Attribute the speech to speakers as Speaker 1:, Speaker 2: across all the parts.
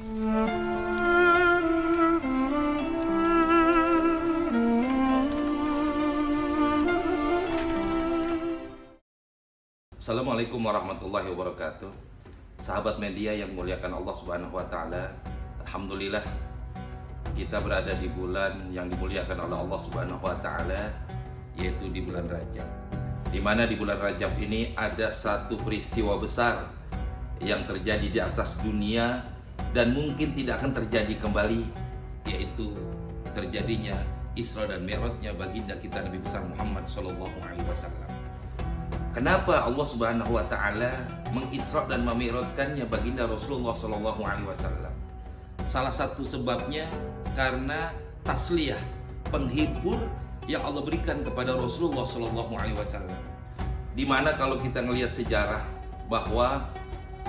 Speaker 1: Assalamualaikum warahmatullahi wabarakatuh. Sahabat media yang muliakan Allah Subhanahu wa taala. Alhamdulillah kita berada di bulan yang dimuliakan oleh Allah Subhanahu wa taala, yaitu di bulan Rajab. Di mana di bulan Rajab ini ada satu peristiwa besar yang terjadi di atas dunia dan mungkin tidak akan terjadi kembali, yaitu terjadinya Isra dan Mi'rajnya baginda kita Nabi besar Muhammad sallallahu alaihi wasallam. Kenapa Allah Subhanahu wa taala mengisra dan memi'rajkannya baginda Rasulullah sallallahu alaihi wasallam? Salah satu sebabnya karena tasliyah, penghibur yang Allah berikan kepada Rasulullah sallallahu alaihi wasallam. Di mana kalau kita melihat sejarah bahwa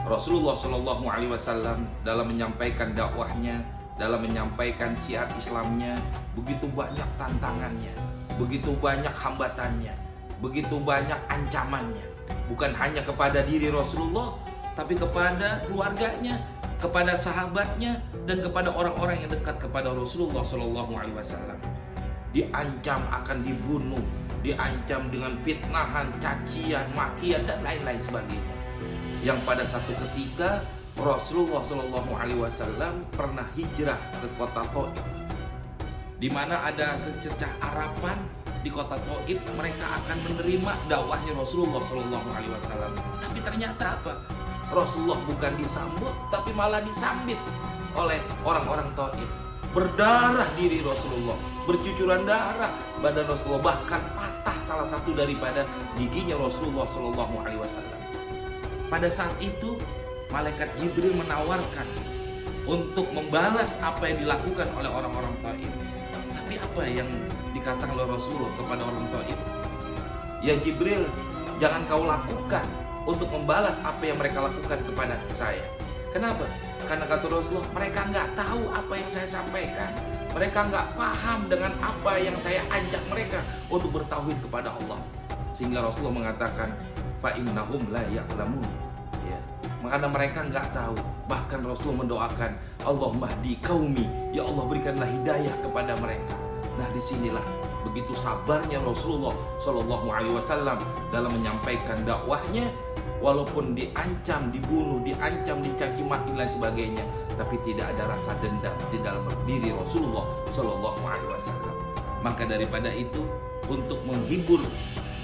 Speaker 1: Rasulullah sallallahu alaihi wasallam dalam menyampaikan dakwahnya, dalam menyampaikan syiar Islamnya, begitu banyak tantangannya, begitu banyak hambatannya, begitu banyak ancamannya, bukan hanya kepada diri Rasulullah, tapi kepada keluarganya, kepada sahabatnya, dan kepada orang-orang yang dekat kepada Rasulullah Shallallahu Alaihi Wasallam. Diancam akan dibunuh, diancam dengan fitnahan, cacian, makian, dan lain-lain sebagainya. Yang pada satu ketika Rasulullah Shallallahu Alaihi Wasallam pernah hijrah ke kota Taif, di mana ada secercah harapan di kota Taif mereka akan menerima dakwahnya Rasulullah Shallallahu Alaihi Wasallam. Tapi ternyata apa? Rasulullah bukan disambut, tapi malah disambit oleh orang-orang Taif. Berdarah diri Rasulullah, bercucuran darah badan Rasulullah, bahkan patah salah satu daripada giginya Rasulullah Shallallahu Alaihi Wasallam. Pada saat itu malaikat Jibril menawarkan untuk membalas apa yang dilakukan oleh orang-orang Taif. Tapi apa yang dikatakan oleh Rasulullah kepada orang Taif? Ya Jibril, jangan kau lakukan untuk membalas apa yang mereka lakukan kepada saya. Kenapa? Karena kata Rasulullah, mereka nggak tahu apa yang saya sampaikan. Mereka nggak paham dengan apa yang saya ajak mereka untuk bertauhid kepada Allah. Sehingga Rasulullah mengatakan, fa innahum la ya'lamun. Ya, karena mereka nggak tahu. Bahkan Rasulullah mendoakan, Allahumma hdi qaumi, ya Allah berikanlah hidayah kepada mereka. Nah, disinilah begitu sabarnya Rasulullah Shallallahu Alaihi Wasallam dalam menyampaikan dakwahnya, walaupun diancam, dibunuh, diancam, dicaci maki dan sebagainya, tapi tidak ada rasa dendam di dalam diri Rasulullah Shallallahu Alaihi Wasallam. Maka daripada itu, untuk menghibur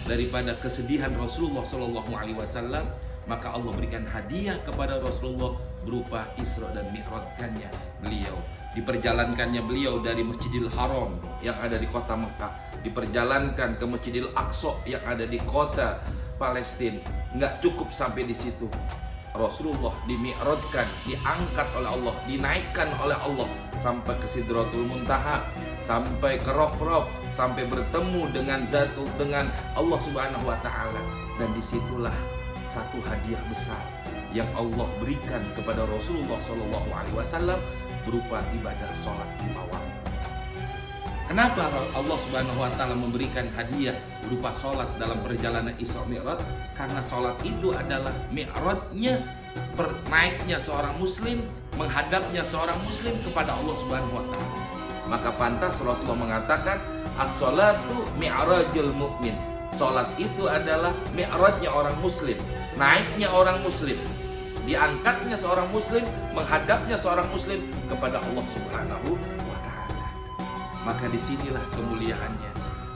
Speaker 1: daripada kesedihan Rasulullah Shallallahu Alaihi Wasallam, maka Allah berikan hadiah kepada Rasulullah berupa Isra dan Mi'rajkannya beliau. Diperjalankannya beliau dari Masjidil Haram yang ada di kota Mekah, diperjalankan ke Masjidil Aqsa yang ada di kota Palestina. Nggak cukup sampai di situ, Rasulullah dimi'rajkan, diangkat oleh Allah, dinaikkan oleh Allah sampai ke Sidratul Muntaha, sampai ke Raf-Raf, sampai bertemu dengan Allah Subhanahu wa taala. Dan disitulah satu hadiah besar yang Allah berikan kepada Rasulullah Shallallahu Alaihi Wasallam berupa ibadah sholat 5 waktu. Kenapa Allah Subhanahu wa taala memberikan hadiah berupa sholat dalam perjalanan Isra Mi'raj? Karena sholat itu adalah mi'rajnya, naiknya seorang muslim, menghadapnya seorang muslim kepada Allah Subhanahu wa taala. Maka pantas Rasulullah mengatakan, as-sholatu mi'rajul mu'min. Sholat itu adalah mi'rajnya orang muslim, naiknya orang muslim, diangkatnya seorang muslim, menghadapnya seorang muslim kepada Allah Subhanahu wa taala. Maka disinilah kemuliaannya.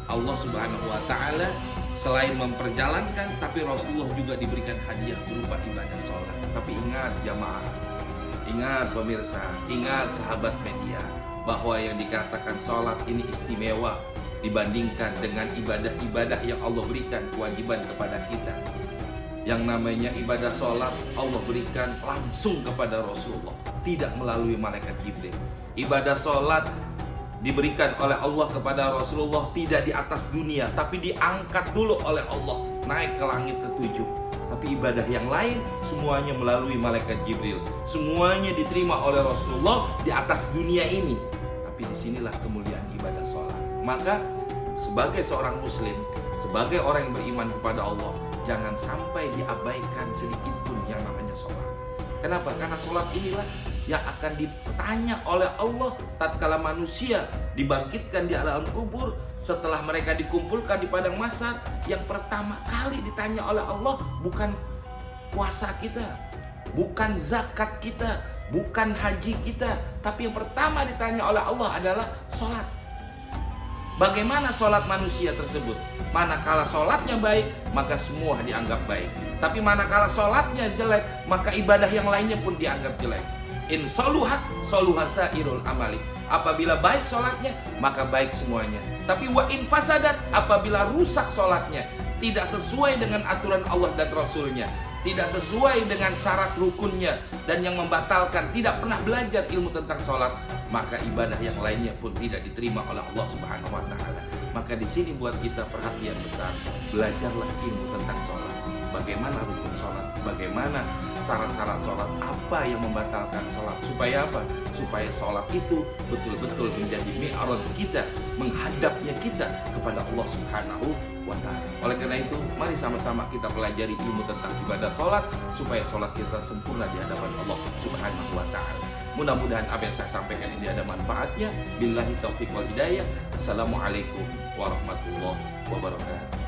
Speaker 1: Allah Subhanahu wa taala selain memperjalankan, tapi Rasulullah juga diberikan hadiah berupa ibadah sholat. Tapi ingat jamaah, ingat pemirsa, ingat sahabat media, bahwa yang dikatakan sholat ini istimewa dibandingkan dengan ibadah-ibadah yang Allah berikan kewajiban kepada kita. Yang namanya ibadah sholat Allah berikan langsung kepada Rasulullah, tidak melalui malaikat Jibril. Ibadah sholat diberikan oleh Allah kepada Rasulullah tidak di atas dunia, tapi diangkat dulu oleh Allah, naik ke langit ke-7. Tapi ibadah yang lain semuanya melalui malaikat Jibril, semuanya diterima oleh Rasulullah di atas dunia ini. Tapi disinilah kemuliaan ibadah sholat. Maka sebagai seorang muslim, sebagai orang yang beriman kepada Allah, jangan sampai diabaikan sedikit pun yang namanya sholat. Kenapa? Karena sholat inilah yang akan ditanya oleh Allah tatkala manusia dibangkitkan di alam kubur. Setelah mereka dikumpulkan di padang mahsyar, yang pertama kali ditanya oleh Allah bukan puasa kita, bukan zakat kita, bukan haji kita, tapi yang pertama ditanya oleh Allah adalah sholat. Bagaimana sholat manusia tersebut? Manakala sholatnya baik, maka semua dianggap baik. Tapi manakala sholatnya jelek, maka ibadah yang lainnya pun dianggap jelek. In soluhat soluhasa irul amali. Apabila baik sholatnya, maka baik semuanya. Tapi wa in fasadat, apabila rusak sholatnya, tidak sesuai dengan aturan Allah dan Rasulnya, tidak sesuai dengan syarat rukunnya, dan yang membatalkan tidak pernah belajar ilmu tentang sholat, maka ibadah yang lainnya pun tidak diterima oleh Allah Subhanahu wa Ta'ala. Maka di sini buat kita perhatian besar, belajarlah ilmu tentang sholat. Bagaimana rukun sholat, bagaimana syarat-syarat sholat, apa yang membatalkan sholat, supaya apa? Supaya sholat itu betul-betul menjadi mi'raj kita, menghadapnya kita kepada Allah Subhanahu wa Ta'ala. Oleh karena itu, mari sama-sama kita pelajari ilmu tentang ibadah sholat, supaya sholat kita sempurna di hadapan Allah Subhanahu wa Ta'ala. Mudah-mudahan apa yang saya sampaikan ini ada manfaatnya. Billahi taufiq wal hidayah. Assalamualaikum warahmatullahi wabarakatuh.